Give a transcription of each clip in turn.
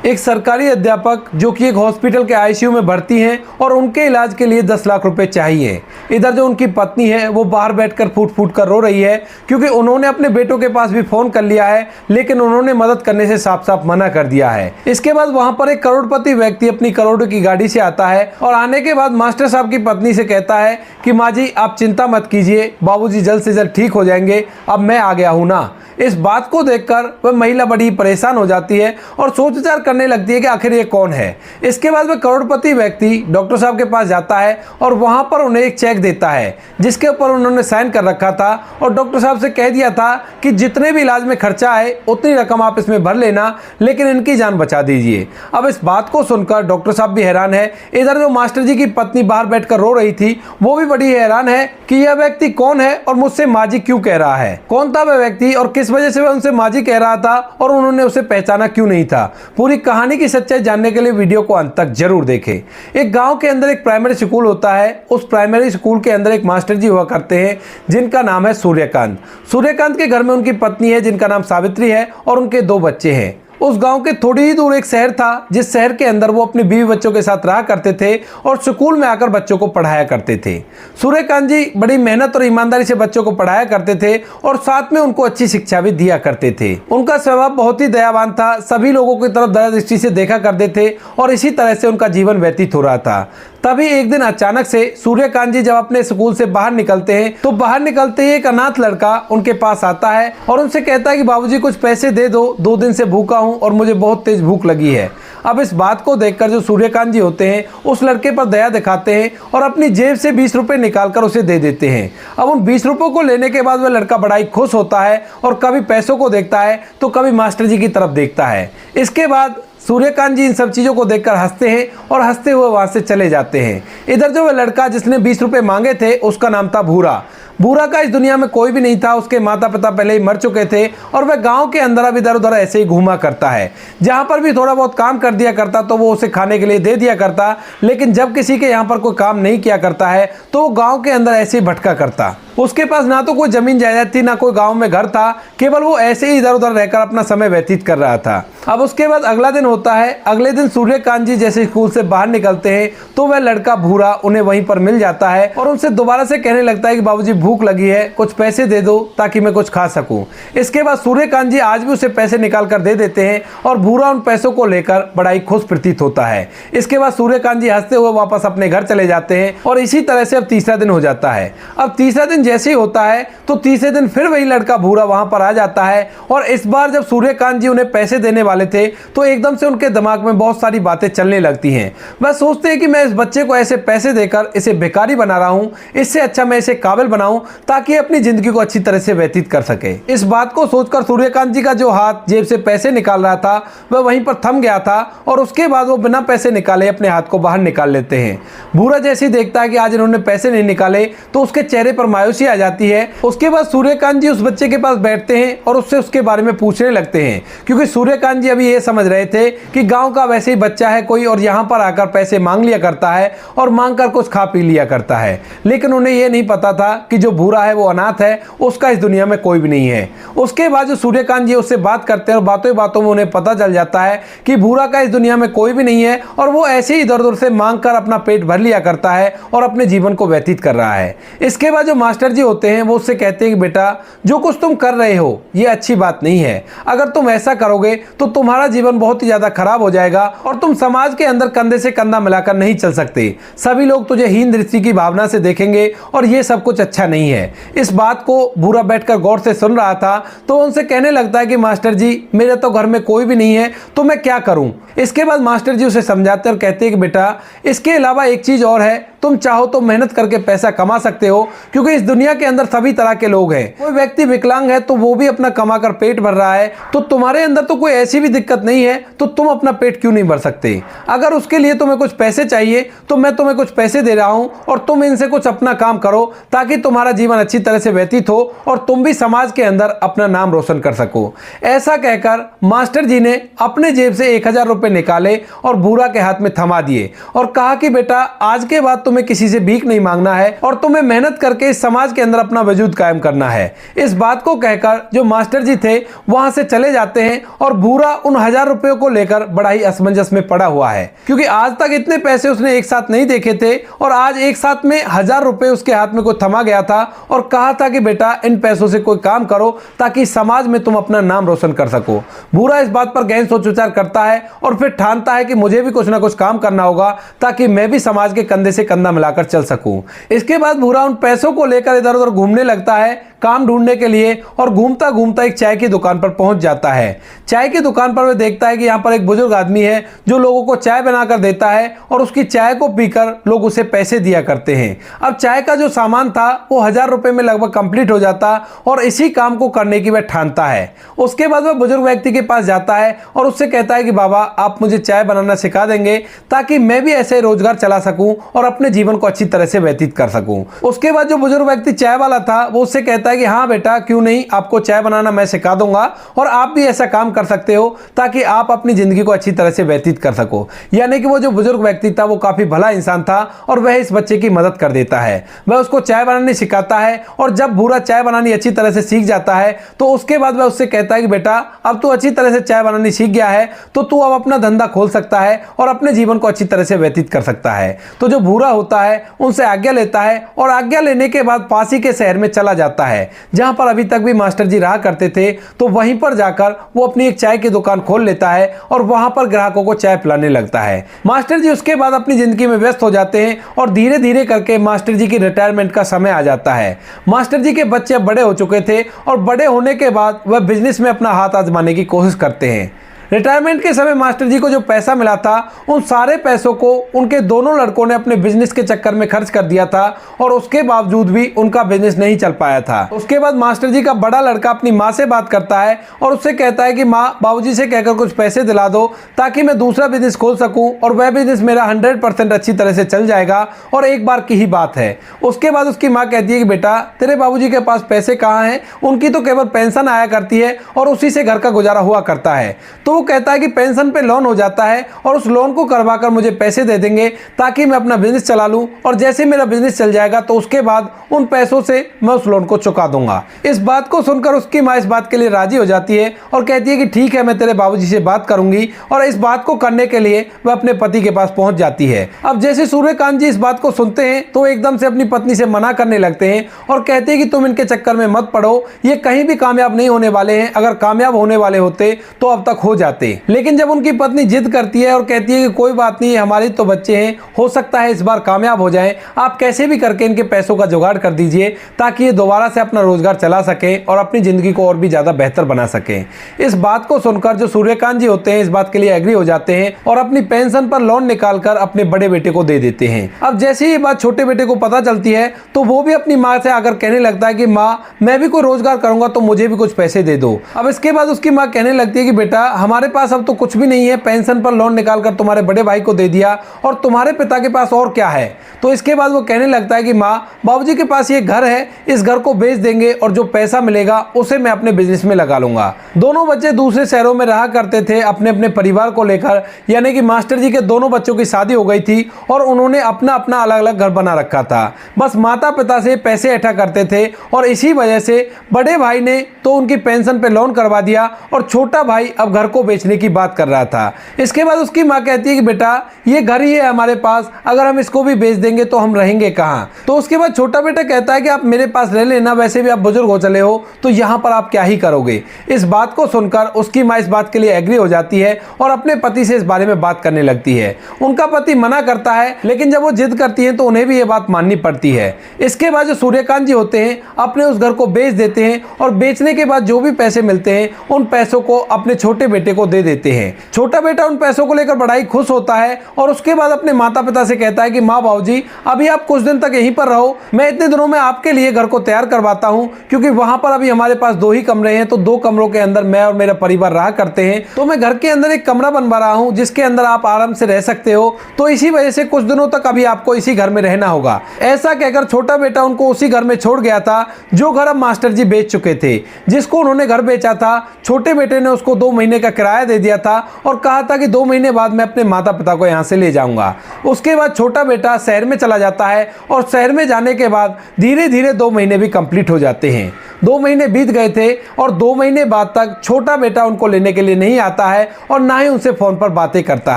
एक सरकारी अध्यापक जो कि एक हॉस्पिटल के आईसीयू में भर्ती हैं और उनके इलाज के लिए 10 लाख रुपए चाहिए। इधर जो उनकी पत्नी है वो बाहर बैठकर फूट फूट कर रो रही है, क्योंकि उन्होंने अपने बेटों के पास भी फोन कर लिया है, लेकिन उन्होंने मदद करने से साफ साफ मना कर दिया है। इसके बाद वहां पर एक करोड़पति व्यक्ति अपनी करोड़ों की गाड़ी से आता है और आने के बाद मास्टर साहब की पत्नी से कहता है कि माँ जी आप चिंता मत कीजिए, बाबूजी जल्द से जल्द ठीक हो जाएंगे, अब मैं आ गया हूँ ना। इस बात को देखकर वह महिला बड़ी परेशान हो जाती है और सोच विचार करने लगती है कि आखिर ये कौन है। इसके बाद वह करोड़पति व्यक्ति डॉक्टर साहब के पास जाता है और वहां पर उन्हें एक चेक देता है जिसके ऊपर उन्होंने साइन कर रखा था और डॉक्टर साहब से कह दिया था कि जितने भी इलाज में खर्चा है उतनी रकम आप इसमें भर लेना, लेकिन इनकी जान बचा दीजिए। अब इस बात को सुनकर डॉक्टर साहब भी हैरान है। इधर जो मास्टर जी की पत्नी बाहर बैठकर रो रही थी वो भी बड़ी हैरान है कि यह व्यक्ति कौन है और मुझसे माँ जी क्यों कह रहा है। कौन था वह व्यक्ति और किस वजह से वह उनसे माँ जी कह रहा था और उन्होंने उसे पहचाना क्यों नहीं था। पूरी कहानी की सच्चाई जानने के लिए वीडियो को अंत तक जरूर देखें। एक गांव के अंदर एक प्राइमरी स्कूल होता है। उस प्राइमरी स्कूल के अंदर एक मास्टर जी हुआ करते हैं जिनका नाम है सूर्यकांत। सूर्यकांत के घर में उनकी पत्नी है जिनका नाम सावित्री है और उनके 2 बच्चे हैं। उस गांव के थोड़ी ही दूर एक शहर था जिस शहर के अंदर वो अपनी बीवी बच्चों के साथ रहा करते थे और स्कूल में आकर बच्चों को पढ़ाया करते थे। सूर्यकांत जी बड़ी मेहनत और ईमानदारी से बच्चों को पढ़ाया करते थे और साथ में उनको अच्छी शिक्षा भी दिया करते थे। उनका स्वभाव बहुत ही दयावान था, सभी लोगों की तरफ दया दृष्टि से देखा करते थे और इसी तरह से उनका जीवन व्यतीत हो रहा था। तभी एक दिन अचानक से सूर्यकांत जी जब अपने स्कूल से बाहर निकलते हैं तो बाहर निकलते ही एक अनाथ लड़का उनके पास आता है और उनसे कहता है कि बाबूजी कुछ पैसे दे दो, 2 दिन से भूखा हूं और मुझे बहुत तेज भूख लगी है। अब इस बात को देखकर जो सूर्यकांत जी होते हैं उस लड़के पर दया दिखाते हैं और अपनी जेब से 20 रुपए निकालकर उसे दे देते हैं। अब उन 20 रुपयों को लेने के बाद वह लड़का बड़ा ही खुश होता है और कभी पैसों को देखता है तो कभी मास्टर जी की तरफ देखता है। इसके बाद सूर्यकांत जी इन सब चीज़ों को देखकर हंसते हैं और हंसते हुए वहां से चले जाते हैं। इधर जो वह लड़का जिसने 20 रुपए मांगे थे उसका नाम था भूरा। भूरा का इस दुनिया में कोई भी नहीं था, उसके माता पिता पहले ही मर चुके थे और वह गांव के अंदर अब इधर उधर ऐसे ही घूमा करता है। जहां पर भी थोड़ा बहुत काम कर दिया करता तो वो उसे खाने के लिए दे दिया करता, लेकिन जब किसी के यहाँ पर कोई काम नहीं किया करता है तो वो गाँव के अंदर ऐसे ही भटका करता। उसके पास ना तो कोई जमीन जायदाद थी ना कोई गांव में घर था, केवल वो ऐसे ही इधर उधर रहकर अपना समय व्यतीत कर रहा था। अब उसके बाद अगला दिन होता है। अगले दिन सूर्यकांत जी जैसे स्कूल से बाहर निकलते हैं तो वह लड़का भूरा उन्हें वहीं पर मिल जाता है और उनसे दोबारा से कहने लगता है कि बाबूजी भूख लगी है, कुछ पैसे दे दो ताकि मैं कुछ खा सकूं। इसके बाद सूर्यकांत जी आज भी उसे पैसे निकाल कर दे देते हैं और भूरा उन पैसों को लेकर बड़ा ही खुश प्रतीत होता है। इसके बाद सूर्यकांत जी हंसते हुए वापस अपने घर चले जाते हैं और इसी तरह से अब तीसरा दिन हो जाता है। अब तीसरा दिन जैसे ही होता है तो तीसरे दिन फिर वही लड़का भूरा वहां पर आ जाता है और इस बार जब सूर्यकांत जी उन्हें पैसे देने वाले थे तो एकदम से उनके दिमाग में बहुत सारी बातें चलने लगती हैं। वह सोचते हैं कि मैं इस बच्चे को ऐसे पैसे देकर इसे भिखारी बना रहा हूं, इससे अच्छा मैं इसे काबिल बनाऊं ताकि अपनी जिंदगी को अच्छी तरह से व्यतीत कर सके। इस बात को सोचकर सूर्यकांत जी का जो हाथ जेब से पैसे निकाल रहा था वह वहीं पर थम गया था और उसके बाद वो बिना पैसे निकाले अपने हाथ को बाहर निकाल लेते हैं। भूरा जैसे ही देखता है कि आज इन्होंने पैसे नहीं निकाले तो उसके चेहरे पर मायूसी आ जाती है। उसके बाद सूर्यकांत जी उस बच्चे के पास बैठते हैं और उससे उसके बारे में पूछने लगते हैं, क्योंकि सूर्यकांत जी अभी ये समझ रहे थे कि गांव का वैसे ही बच्चा है कोई और यहाँ पर आकर पैसे मांग लिया करता है और मांग कर कुछ खा पी लिया करता है। लेकिन उन्हें यह नहीं पता था कि जो भूरा है वो अनाथ है, उसका इस दुनिया में कोई भी नहीं है। उसके बाद जो सूर्यकांत जी उससे बात करते हैं और बातों बातों में उन्हें पता चल जाता है कि भूरा का इस दुनिया में कोई भी नहीं है और वो ऐसे ही इधर उधर से मांग कर अपना पेट भर लिया करता है और अपने जीवन को व्यतीत कर रहा है। इसके बाद जो मास्टर जी होते हैं वो उससे कहते हैं कि बेटा जो कुछ तुम कर रहे हो ये अच्छी बात नहीं है, अगर तुम ऐसा करोगे तो तुम्हारा जीवन बहुत ही ज्यादा खराब हो जाएगा और तुम समाज के अंदर कंधे से कंधा मिलाकर नहीं चल सकते। सभी लोग तुझे हीन दृष्टि की भावना से देखेंगे और ये सब कुछ अच्छा नहीं है। इस बात को भूरा बैठकर गौर से सुन रहा था तो उनसे कहने लगता है कि मास्टर जी मेरे तो घर में कोई भी नहीं है तो मैं क्या करूं। इसके बाद मास्टर जी उसे समझाते और कहते हैं कि बेटा इसके अलावा एक चीज और है, तुम चाहो तो मेहनत करके पैसा कमा सकते हो, क्योंकि इस दुनिया के अंदर सभी तरह के लोग हैं। कोई व्यक्ति विकलांग है तो वो भी अपना कमा कर पेट भर रहा है, तो तुम्हारे अंदर तो कोई ऐसी भी दिक्कत नहीं है तो तुम अपना पेट क्यों नहीं भर सकते। अगर उसके लिए तुम्हें कुछ पैसे चाहिए तो मैं तुम्हें कुछ पैसे दे रहा हूं और तुम इनसे कुछ अपना काम करो ताकि तुम्हारा जीवन अच्छी तरह से व्यतीत हो और तुम भी समाज के अंदर अपना नाम रोशन कर सको। ऐसा कहकर मास्टर जी ने अपने जेब से 1000 रुपए निकाले और भूरा के हाथ में थमा दिए और कहा कि बेटा आज के बाद तुम्हें किसी से भीख नहीं मांगना है और तुम्हें मेहनत करके इस समाज समाज के अंदर अपना वजूद कायम करना है। इस बात को कहकर जो मास्टर जी थे वहां से चले जाते हैं और भूरा उन 1000 रुपयों को लेकर बड़ा ही असमंजस में पड़ा हुआ है, क्योंकि आज तक इतने पैसे उसने एक साथ नहीं देखे थे और आज एक साथ में 1000 रुपए उसके हाथ में कोई थमा गया था और कहा था कि बेटा इन पैसों से कोई काम करो ताकि समाज में तुम अपना नाम रोशन कर सको। भूरा इस बात पर गहन सोच विचार करता है और फिर ठानता है कि मुझे भी कुछ ना कुछ काम करना होगा ताकि मैं भी समाज के कंधे से कंधा मिलाकर चल सकूं। इसके बाद भूरा उन पैसों को लेकर इधर उधर घूमने लगता है काम ढूंढने के लिए और घूमता घूमता एक चाय की दुकान पर पहुंच जाता है। चाय की दुकान पर वह देखता है कि यहाँ पर एक बुजुर्ग आदमी है जो लोगों को चाय बनाकर देता है और उसकी चाय को पीकर लोग उसे पैसे दिया करते हैं। अब चाय का जो सामान था वो 1000 रुपए में लगभग कंप्लीट हो जाता और इसी काम को करने की वह ठानता है। उसके बाद वह बुजुर्ग व्यक्ति के पास जाता है और उससे कहता है कि बाबा आप मुझे चाय बनाना सिखा देंगे ताकि मैं भी ऐसे रोजगार चला सकूं और अपने जीवन को अच्छी तरह से व्यतीत कर सकूं। उसके बाद जो बुजुर्ग व्यक्ति चाय वाला था वो उससे कहता है कि हाँ बेटा क्यों नहीं, आपको चाय बनाना मैं सिखा दूंगा और आप भी ऐसा काम कर सकते हो ताकि आप अपनी जिंदगी को अच्छी तरह से व्यतीत कर सको। यानी कि वो जो बुजुर्ग व्यक्ति था वो काफी भला इंसान था और वह इस बच्चे की मदद कर देता है। वह उसको चाय बनानी सिखाता है और जब भूरा चाय बनानी अच्छी तरह से सीख जाता है तो उसके बाद वह उससे कहता है कि बेटा अब तू अच्छी तरह से चाय बनानी सीख गया है तो तू अब अपना धंधा खोल सकता है और अपने जीवन को अच्छी तरह से व्यतीत कर सकता है। तो जो भूरा होता है उनसे आज्ञा लेता है और आज्ञा लेने के बाद पास ही के शहर में चला जाता है जहां पर अभी तक भी मास्टर जी रहा करते थे। तो वहीं पर जाकर वो अपनी एक चाय की दुकान खोल लेता है और वहां पर ग्राहकों को चाय पिलाने लगता है। मास्टर जी उसके बाद अपनी जिंदगी में व्यस्त हो जाते हैं और धीरे धीरे करके मास्टर जी की रिटायरमेंट का समय आ जाता है। मास्टर जी के बच्चे अब बड़े हो चुके थे और बड़े होने के बाद वह बिजनेस में अपना हाथ आजमाने की कोशिश करते हैं। रिटायरमेंट के समय मास्टर जी को जो पैसा मिला था उन सारे पैसों को उनके दोनों लड़कों ने अपने बिजनेस के चक्कर में खर्च कर दिया था और उसके बावजूद भी उनका बिजनेस नहीं चल पाया था। उसके बाद मास्टर जी का बड़ा लड़का अपनी माँ से बात करता है और उससे कहता है कि माँ बाबूजी से कहकर कुछ पैसे दिला दो ताकि मैं दूसरा बिजनेस खोल सकूं और वह बिजनेस मेरा 100% अच्छी तरह से चल जाएगा और एक बार की ही बात है। उसके बाद उसकी माँ कहती है कि बेटा तेरे बाबूजी के पास पैसे कहाँ हैं, उनकी तो केवल पेंशन आया करती है और उसी से घर का गुजारा हुआ करता है। तो वो कहता है कि पेंशन पे लोन हो जाता है और उस लोन को करवाकर मुझे पैसे दे देंगे ताकि मैं अपना बिजनेस चला लूं और जैसे मेरा बिजनेस चल जाएगा तो उसके बाद उन पैसों से मैं उस लोन को चुका दूंगा। इस बात को सुनकर उसकी माँ इस बात के लिए राजी हो जाती है और कहती है कि ठीक है मैं तेरे बाबूजी से बात करूंगी और इस बात को करने के लिए वह अपने पति के पास पहुंच जाती है। अब जैसे सूर्यकांत जी इस बात को सुनते हैं तो एकदम से अपनी पत्नी से मना करने लगते हैं और कहते हैं कि तुम इनके चक्कर में मत पड़ो, ये कहीं भी कामयाब नहीं होने वाले हैं, अगर कामयाब होने वाले होते तो अब तक हो जाते। लेकिन जब उनकी पत्नी जिद करती है और कहती है कि कोई बात नहीं हमारे तो बच्चे हैं, हो सकता है इस बार कामयाब हो जाएं, आप कैसे भी करके इनके पैसों का जुगाड़ कर दीजिए ताकि ये दोबारा से अपना रोजगार चला सकें और अपनी जिंदगी को और भी ज्यादा बेहतर बना सकें। इस बात को सुनकर जो सूर्यकांत जी होते हैं इस बात के लिए एग्री हो जाते हैं और अपनी पेंशन पर लोन निकालकर अपने बड़े बेटे को दे देते हैं। अब जैसे ही ये बात छोटे बेटे को पता चलती है तो वो भी अपनी माँ से आकर कहने लगता है कि माँ मैं भी कोई रोजगार करूंगा तो मुझे भी कुछ पैसे दे दो। अब इसके बाद उसकी माँ कहने लगती है कि बेटा हमारे पास अब तो कुछ भी नहीं है, पेंशन पर लोन निकालकर तुम्हारे बड़े भाई को दे दिया और तुम्हारे पिता के पास और क्या है। तो इसके बाद वो कहने लगता है कि माँ बाबूजी के पास ये घर है, इस घर को बेच देंगे और जो पैसा मिलेगा उसे मैं अपने बिजनेस में लगा लूंगा। दोनों बच्चे दूसरे शहरों में रहा करते थे अपने अपने परिवार को लेकर, यानी कि मास्टर जी के दोनों बच्चों की शादी हो गई थी और उन्होंने अपना अपना अलग अलग घर बना रखा था। बस माता पिता से पैसे इकट्ठा करते थे और इसी वजह से बड़े भाई ने तो उनकी पेंशन पे लोन करवा दिया और छोटा भाई अब घर को बेचने की बात कर रहा था। इसके बाद उसकी माँ कहती है कि बेटा ये घर ही है हमारे पास, अगर हम इसको भी बेच देंगे तो हम रहेंगे कहाँ। तो उसके बाद छोटा बेटा कहता है कि आप मेरे पास रह लेना, वैसे भी आप बुजुर्ग हो चले हो तो यहाँ पर आप क्या ही करोगे। इस बात को सुनकर उसकी माँ इस बात के लिए एग्री हो जाती है और अपने पति से इस बारे में बात करने लगती है। उनका पति मना करता है लेकिन जब वो जिद करती है तो उन्हें भी ये बात माननी पड़ती है। इसके बाद जो सूर्यकांत जी होते हैं अपने उस घर को बेच देते हैं और बेचने के बाद जो भी पैसे मिलते हैं उन पैसों को अपने छोटे बेटे को दे देते हैं। छोटा बेटा उन पैसों को लेकर बड़ा ही खुश होता है और उसके बाद अपने माता पिता से कहता है कि माँ बाबूजी अभी आप कुछ दिन तक यहीं पर रहो, मैं इतने दिनों में आपके लिए घर को तैयार करवाता हूँ क्योंकि वहां पर अभी हमारे पास 2 ही कमरे हैं तो 2 कमरों के अंदर मैं और मेरा परिवार रहा करते हैं, तो मैं घर के अंदर एक कमरा बनवा रहा हूँ जिसके अंदर आप आराम से रह सकते हो, तो इसी वजह से कुछ दिनों तक अभी आपको इसी घर में रहना होगा। ऐसा कहकर छोटा बेटा उनको उसी घर में छोड़ गया था जो घर अब मास्टर जी बेच चुके थे। जिसको उन्होंने घर बेचा था छोटे बेटे ने उसको 2 महीने का किराया दे दिया था और कहा था कि 2 महीने बाद मैं अपने माता पिता को यहाँ से ले जाऊंगा। उसके बाद छोटा बेटा शहर में चला जाता है और शहर में जाने के बाद धीरे धीरे 2 महीने भी कंप्लीट हो जाते हैं। 2 महीने बीत गए थे और 2 महीने बाद तक छोटा बेटा उनको लेने के लिए नहीं आता है और ना ही उनसे फोन पर बातें करता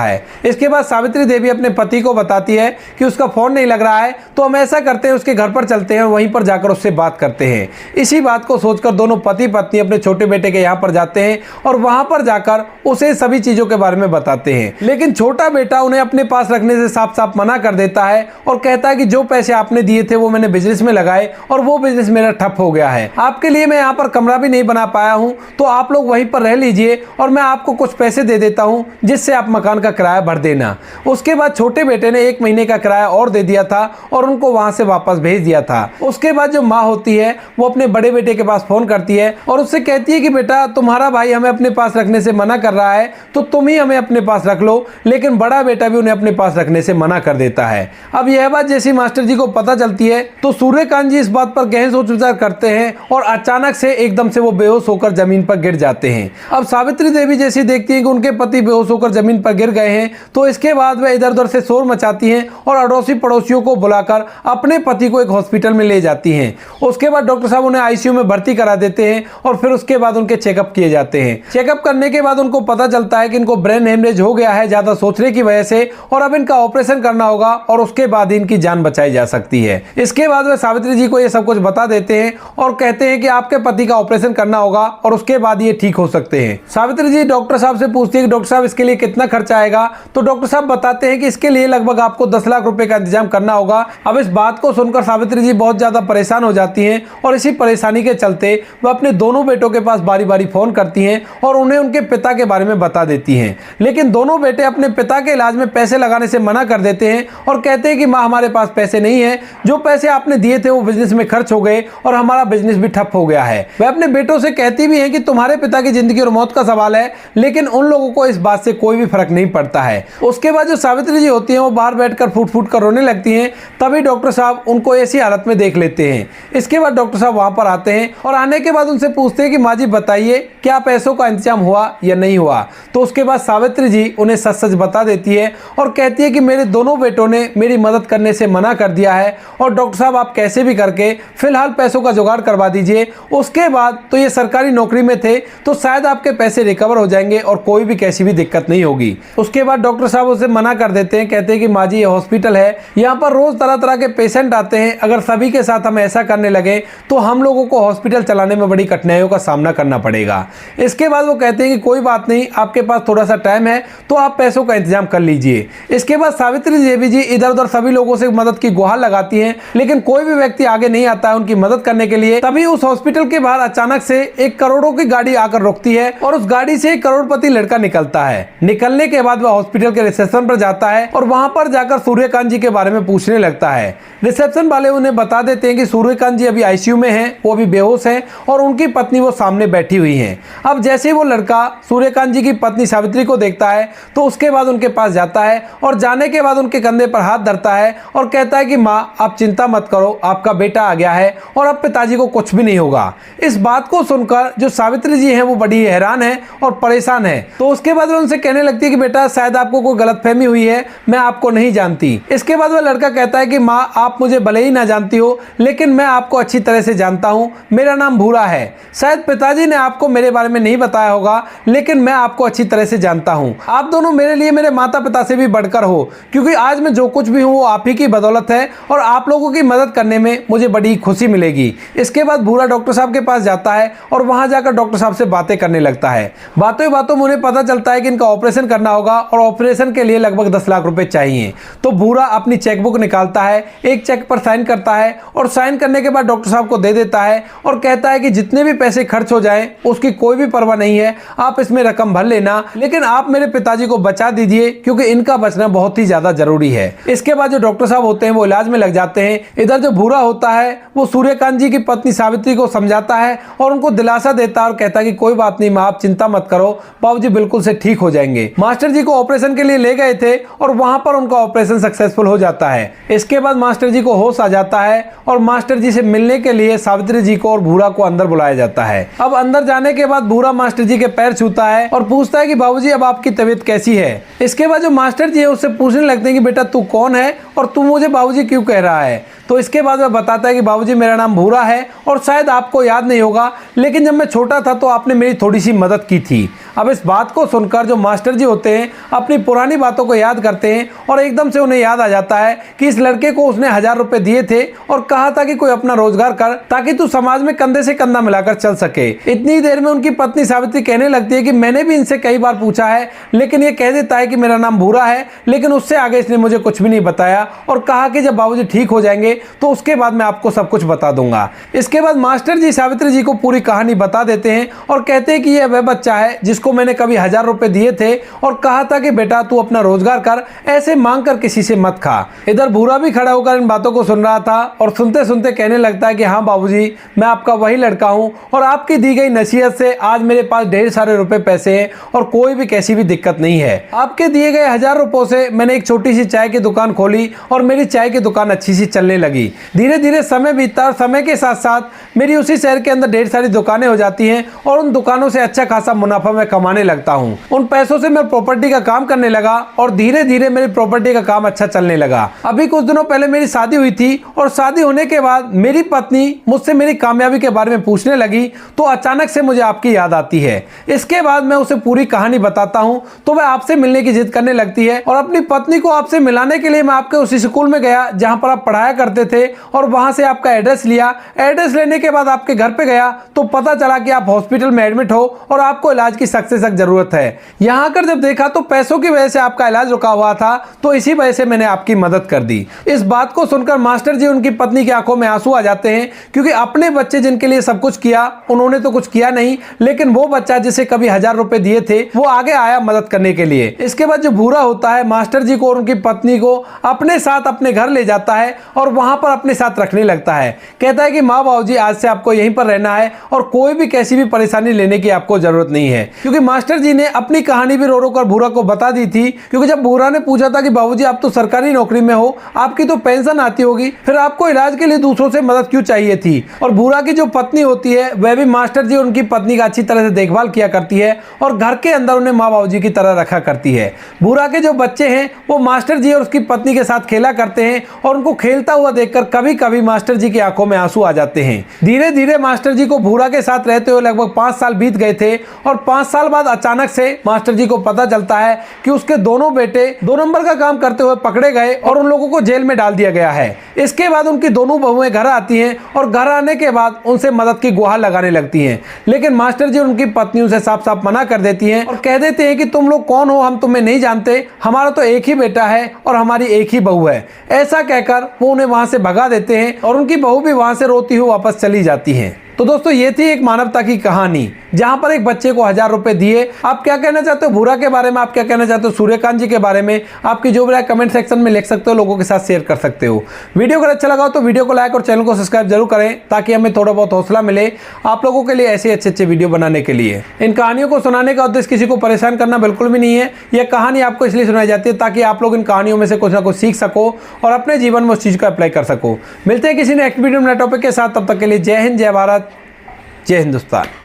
है। इसके बाद सावित्री देवी अपने पति को बताती है कि उसका फोन नहीं लग रहा है, तो हम ऐसा करते हैं उसके घर पर चलते हैं और वहीं पर जाकर उससे बात करते हैं। इसी बात को सोचकर दोनों पति पत्नी अपने छोटे बेटे के यहाँ पर जाते हैं और वहां पर जाकर उसे सभी चीजों के बारे में बताते हैं। लेकिन छोटा बेटा उन्हें अपने पास रखने से साफ साफ मना कर देता है और कहता है कि जो पैसे आपने दिए थे वो मैंने बिजनेस में लगाए और वो बिजनेस मेरा ठप हो गया है। आपके लिए मैं यहाँ पर कमरा भी नहीं बना पाया हूँ, तो आप लोग वहीं पर रह लीजिए और मैं आपको कुछ पैसे दे देता हूँ जिससे आप मकान का किराया भर देना। उसके बाद छोटे बेटे ने 1 महीने का किराया और दे दिया था और उनको वहां से वापस भेज दिया था। उसके बाद जो माँ होती है वो अपने बड़े बेटे के पास फोन करती है और उससे कहती है कि बेटा तुम्हारा भाई हमें अपने पास रखने से मना कर रहा है, तो तुम ही हमें अपने पास रख लो। लेकिन बड़ा बेटा भी उन्हें अपने पास रखने से मना कर देता है। अब यह बात जैसी मास्टर जी को पता चलती है तो सूर्यकांत जी इस बात पर गहन सोच विचार करते हैं और अचानक से एकदम से वो बेहोश होकर जमीन पर गिर जाते हैं। अब सावित्री देवी जैसी देखती है कि उनके पति बेहोश होकर जमीन पर गिर गए हैं, तो इसके बाद वह इधर उधर से शोर मचाती हैं और अड़ोसी पड़ोसियों को बुलाकर अपने पति को एक हॉस्पिटल में ले जाती हैं। उसके बाद डॉक्टर साहब उन्हें आईसीयू में भर्ती करा देते हैं और फिर उसके बाद उनके चेकअप किए जाते हैं। चेकअप करने के बाद उनको पता चलता है कि इनको ब्रेन हेमरेज हो गया है ज्यादा सोचने की वजह से और अब इनका ऑपरेशन करना होगा और उसके बाद इनकी जान बचाई जा सकती है। इसके बाद वे सावित्री जी को ये सब कुछ बता देते हैं और कहते हैं कि आपके पति का ऑपरेशन करना होगा और उसके बाद ये ठीक हो सकते हैं। सावित्री जी डॉक्टर साहब से पूछती है कि डॉक्टर साहब इसके लिए कितना खर्चा आएगा, तो डॉक्टर साहब बताते हैं कि इसके लिए लगभग आपको 10 लाख रुपए का इंतजाम करना होगा। अब इस बात को सुनकर सावित्री जी बहुत ज्यादा परेशान हो जाती हैं और इसी परेशानी के चलते वह अपने दोनों बेटों के पास बारी बारी फोन करती हैं और उन्हें उनके पिता के बारे में बता देती हैं। लेकिन दोनों बेटे अपने पिता के इलाज में पैसे लगाने से मना कर देते हैं और कहते हैं कि माँ हमारे पास पैसे नहीं है, जो पैसे आपने दिए थे वो बिजनेस में खर्च हो गए और हमारा बिजनेस भी ठप हो गया है। वह अपने बेटों से कहती भी है कि तुम्हारे पिता की जिंदगी और मौत का सवाल है, लेकिन उन लोगों को इस बात से कोई भी फर्क नहीं पड़ता है। उसके बाद जो सावित्री जी होती हैं वो बाहर बैठकर फूट फूट कर रोने लगती हैं। तभी डॉक्टर साहब उनको ऐसी हालत में देख लेते हैं। इसके बाद डॉक्टर साहब वहां पर आते हैं और आने के बाद उनसे पूछते हैं कि माँ जी बताइए क्या पैसों का इंतजाम हुआ या नहीं हुआ। तो उसके बाद सावित्री जी उन्हें सच सच बता देती है और कहती है कि मेरे दोनों बेटों ने मेरी मदद करने से मना कर दिया है और डॉक्टर साहब आप कैसे भी करके फिलहाल पैसों का जुगाड़ करवा दीजिए। उसके बाद तो ये सरकारी नौकरी में थे तो शायद आपके पैसे रिकवर हो जाएंगे और कोई भी कैसी भी दिक्कत नहीं होगी। उसके बाद डॉक्टर साहब उसे मना कर देते हैं, कहते हैं कि माँ जी ये हॉस्पिटल है, यहाँ पर रोज तरह तरह के पेशेंट आते हैं, अगर सभी के साथ हम ऐसा करने लगे तो हम लोगों को हॉस्पिटल चलाने में बड़ी कठिनाइयों का सामना करना पड़ेगा। इसके बाद वो कहते हैं कि कोई बात नहीं, आपके पास थोड़ा सा टाइम है तो आप पैसों का इंतजाम कर लीजिए। इसके बाद सावित्री देवी जी इधर उधर सभी लोगों से मदद की गुहार लगाती हैं, लेकिन कोई भी व्यक्ति आगे नहीं आता है उनकी मदद करने के लिए। तभी उस हॉस्पिटल के बाहर अचानक से एक करोड़ों की गाड़ी आकर रुकती है और उस गाड़ी से एक करोड़पति लड़का निकलता है। निकलने के बाद वह हॉस्पिटल के रिसेप्शन पर जाता है और वहां पर जाकर सूर्यकांत जी के बारे में पूछने लगता है। रिसेप्शन वाले उन्हें बता देते हैं कि सूर्यकांत जी अभी आईसीयू में हैं, वो अभी बेहोश हैं और उनकी पत्नी वो सामने बैठी हुई हैं। अब जैसे वो लड़का सूर्यकांत जी की पत्नी सावित्री को देखता है तो उसके बाद उनके पास जाता है और जाने के बाद उनके कंधे पर हाथ धरता है और कहता है कि माँ आप चिंता मत करो, आपका बेटा आ गया है और अब पिताजी को कुछ भी नहीं होगा। इस बात को सुनकर जो सावित्री जी हैं वो बड़ी हैरान है और परेशान है। तो उसके बाद वो उनसे कहने लगती है कि बेटा शायद आपको कोई गलतफहमी हुई है, मैं आपको नहीं जानती। इसके बाद वह लड़का कहता है कि माँ आप मुझे भले ही ना जानती हो लेकिन मैं आपको अच्छी तरह से जानता हूँ, मेरा नाम भूरा है। शायद पिताजी ने आपको मेरे बारे में नहीं बताया होगा लेकिन मैं आपको अच्छी तरह से जानता हूँ। आप दोनों मेरे लिए मेरे माता पिता से भी बढ़कर हो, क्योंकि आज मैं जो कुछ भी हूँ वो आप ही की बदौलत है और आप लोगों की मदद करने में मुझे बड़ी खुशी मिलेगी। इसके बाद भूरा डॉक्टर साहब के पास जाता है और वहां जाकर डॉक्टर साहब से बातें करने लगता है। बातों बातों में उन्हें पता चलता है कि इनका ऑपरेशन करना होगा और ऑपरेशन के लिए लगभग 10 लाख रुपए चाहिए। तो भूरा अपनी चेकबुक निकालता है, एक चेक पर साइन करता है और साइन करने के बाद डॉक्टर साहब को दे देता है और कहता है कि जितने भी पैसे खर्च हो जाएं उसकी कोई भी परवाह नहीं है, आप इसमें रकम भर लेना, लेकिन आप मेरे पिताजी को बचा दीजिए क्योंकि इनका बचना बहुत ही ज्यादा जरूरी है। इसके बाद जो डॉक्टर साहब होते हैं वो इलाज में लग जाते हैं। इधर जो भूरा होता है वो सूर्यकांत जी की पत्नी सावित्री सावित्री को समझाता है और उनको दिलासा देता है और कहता है कि कोई बात नहीं माँ, आप चिंता मत करो, बाबूजी बिल्कुल से ठीक हो जाएंगे। मास्टर जी को ऑपरेशन के लिए ले गए थे और वहां पर उनका ऑपरेशन सक्सेसफुल हो जाता है। इसके बाद मास्टर जी को होश आ जाता है और मास्टर जी से मिलने के लिए सावित्री जी को और भूरा को अंदर बुलाया जाता है। अब अंदर जाने के बाद भूरा मास्टर जी के पैर छूता है और पूछता है कि बाबूजी अब आपकी तबीयत कैसी है। इसके बाद जो मास्टर जी है उससे पूछने लगते हैं कि बेटा तू कौन है और तू मुझे बाबूजी क्यों कह रहा है। तो इसके बाद वह बताता है कि बाबूजी मेरा नाम भूरा है और शायद आपको याद नहीं होगा, लेकिन जब मैं छोटा था तो आपने मेरी थोड़ी सी मदद की थी। अब इस बात को सुनकर जो मास्टर जी होते हैं अपनी पुरानी बातों को याद करते हैं और एकदम से उन्हें याद आ जाता है कि इस लड़के को उसने 1000 रुपए दिए थे और कहा था कि कोई अपना रोजगार कर ताकि तू समाज में कंधे से कंधा मिलाकर चल सके। इतनी देर में उनकी पत्नी सावित्री कहने लगती है कि मैंने भी इनसे कई बार पूछा है, लेकिन ये कह देता है कि मेरा नाम भूरा है, लेकिन उससे आगे इसने मुझे कुछ भी नहीं बताया और कहा कि जब बाबूजी ठीक हो जाएंगे तो उसके बाद मैं आपको सब कुछ बता दूंगा। इसके बाद मास्टर जी सावित्री जी को पूरी कहानी बता देते हैं और कहते हैं कि यह वह बच्चा है जिसको मैंने कभी 1000 रुपए दिए थे और कहा था कि बेटा तू अपना रोजगार कर, ऐसे मांग कर किसी से मत खा। इधर भूरा भी खड़ा होकर इन बातों को सुन रहा था और सुनते सुनते कहने लगता है कि हाँ बाबूजी, मैं आपका वही लड़का हूँ और आपकी दी गई नसीहत से आज मेरे पास ढेर सारे रुपए पैसे हैं और कोई भी कैसी भी दिक्कत नहीं है। आपके दिए गए 1000 रुपयों से मैंने एक छोटी सी चाय की दुकान खोली और मेरी चाय की दुकान अच्छी सी चलने लगी। धीरे धीरे समय बीतता और समय के साथ साथ मेरी उसी शहर के अंदर ढेर सारी दुकानें हो जाती हैं और उन दुकानों से अच्छा खासा मुनाफा मैं कमाने लगता हूँ। उन पैसों से मैं प्रॉपर्टी का काम करने लगा और धीरे धीरे मेरी प्रॉपर्टी का काम अच्छा चलने लगा। अभी कुछ दिनों पहले मेरी शादी हुई थी और शादी होने के बाद मेरी पत्नी मुझसे मेरी कामयाबी के बारे में पूछने लगी तो अचानक से मुझे आपकी याद आती है। इसके बाद मैं उसे पूरी कहानी बताता हूँ तो वह आपसे मिलने की जिद करने लगती है और अपनी पत्नी को आपसे मिलाने के लिए मैं आपके उसी स्कूल में गया जहाँ पर आप पढ़ाया करते थे और वहां से आपका एड्रेस लिया। एड्रेस लेने के बाद आपके घर पे गया तो पता चला कि आप हॉस्पिटल में एडमिट हो और आपको इलाज की सख्त से सख्त जरूरत है। यहाँ आकर जब देखा तो पैसों की वजह से आपका इलाज रुका हुआ था, तो इसी वजह से मैंने आपकी मदद कर दी। इस बात को सुनकर मास्टर जी उनकी पत्नी की आंखों में आंसू आ जाते हैं क्योंकि अपने बच्चे जिनके लिए सब कुछ किया उन्होंने तो कुछ किया नहीं, लेकिन वो बच्चा जिसे कभी 1000 रुपए दिए थे वो आगे आया मदद करने के लिए। इसके बाद जो भूरा होता है मास्टर जी को और उनकी पत्नी को अपने साथ अपने घर ले जाता है और वहां पर अपने साथ रखने लगता है। कहता है कि माँ बाबूजी आज से आपको यहीं पर रहना है और कोई भी कैसी भी परेशानी लेने की आपको जरूरत नहीं है, क्योंकि मास्टर जी ने अपनी कहानी भी रो रो कर भूरा को बता दी थी। क्योंकि जब भूरा ने पूछा था कि बाबूजी आप तो सरकारी नौकरी में हो, आपकी तो पेंशन आती होगी, फिर आपको इलाज के लिए दूसरों से मदद क्यों चाहिए थी। और भूरा की जो पत्नी होती है वह भी मास्टर जी उनकी पत्नी का अच्छी तरह से देखभाल किया करती है और घर के अंदर उन्हें माँ बाबूजी की तरह रखा करती है। भूरा के जो बच्चे हैं वो मास्टर जी और उसकी पत्नी के साथ खेला करते हैं और उनको खेलता हुआ देखकर कभी कभी मास्टर जी की आंखों में आंसू आ जाते हैं। धीरे धीरे मास्टर जी को भूरा के साथ रहते हुए लगभग 5 साल बीत गए थे और 5 साल बाद अचानक से मास्टर जी को पता चलता है कि उसके दोनों बेटे 2 नंबर का काम करते हुए पकड़े गए और उन लोगों को जेल में डाल दिया गया है। इसके बाद उनकी दोनों बहुएं घर आती हैं और घर आने के बाद उनसे मदद की गुहार लगाने लगती हैं, लेकिन मास्टर जी उनकी पत्नियों से साफ साफ मना कर देती हैं और कह देते हैं कि तुम लोग कौन हो, हम तुम्हें नहीं जानते, हमारा तो एक ही बेटा है और हमारी एक ही बहू है। ऐसा कहकर वो उन्हें वहां से भगा देते हैं और उनकी बहू भी वहां से रोती हुई वापस चली जाती है। तो दोस्तों ये थी एक मानवता की कहानी जहां पर एक बच्चे को 1000 रुपए दिए। आप क्या कहना चाहते हो भूरा के बारे में, आप क्या कहना चाहते हो सूर्यकांत जी के बारे में, आपकी जो भी राय कमेंट सेक्शन में लिख सकते हो, लोगों के साथ शेयर कर सकते हो। वीडियो अगर अच्छा लगा हो तो वीडियो को लाइक और चैनल को सब्सक्राइब जरूर करें ताकि हमें थोड़ा बहुत हौसला मिले आप लोगों के लिए ऐसे अच्छे अच्छे वीडियो बनाने के लिए। इन कहानियों को सुनाने का उद्देश्य किसी को परेशान करना बिल्कुल भी नहीं है। यह कहानी आपको इसलिए सुनाई जाती है ताकि आप लोग इन कहानियों में से कुछ ना कुछ सीख सको और अपने जीवन में उस चीज को अप्लाई कर सको। मिलते हैं किसी नेक्स्ट वीडियो में नए टॉपिक के साथ, तब तक के लिए जय हिंद, जय भारत, जय हिंदुस्तान।